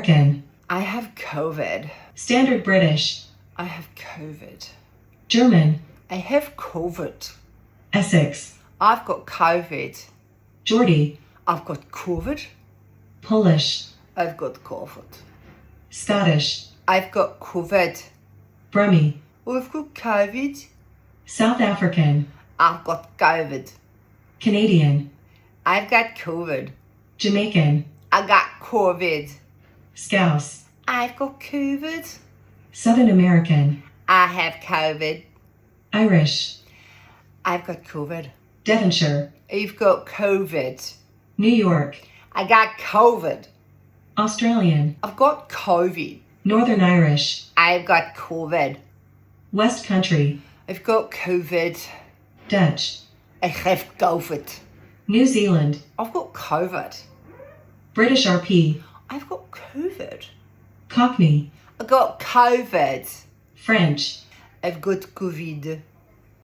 American. I have COVID. Standard British. I have COVID. German. I have COVID. Essex. I've got COVID. Geordie. I've got COVID. Polish. I've got COVID. Scottish. I've got COVID. Brummie. I've got COVID. South African. I've got COVID. Canadian. I've got COVID. Jamaican. I got COVID. Scouse. I've got COVID. Southern American. I have COVID. Irish. I've got COVID. Devonshire. You've got COVID. New York. I got COVID. Australian. I've got COVID. Northern Irish. I've got COVID. West Country. I've got COVID. Dutch. I have COVID. New Zealand. I've got COVID. British RP. I've got COVID. Cockney. I got COVID. French. I've got COVID.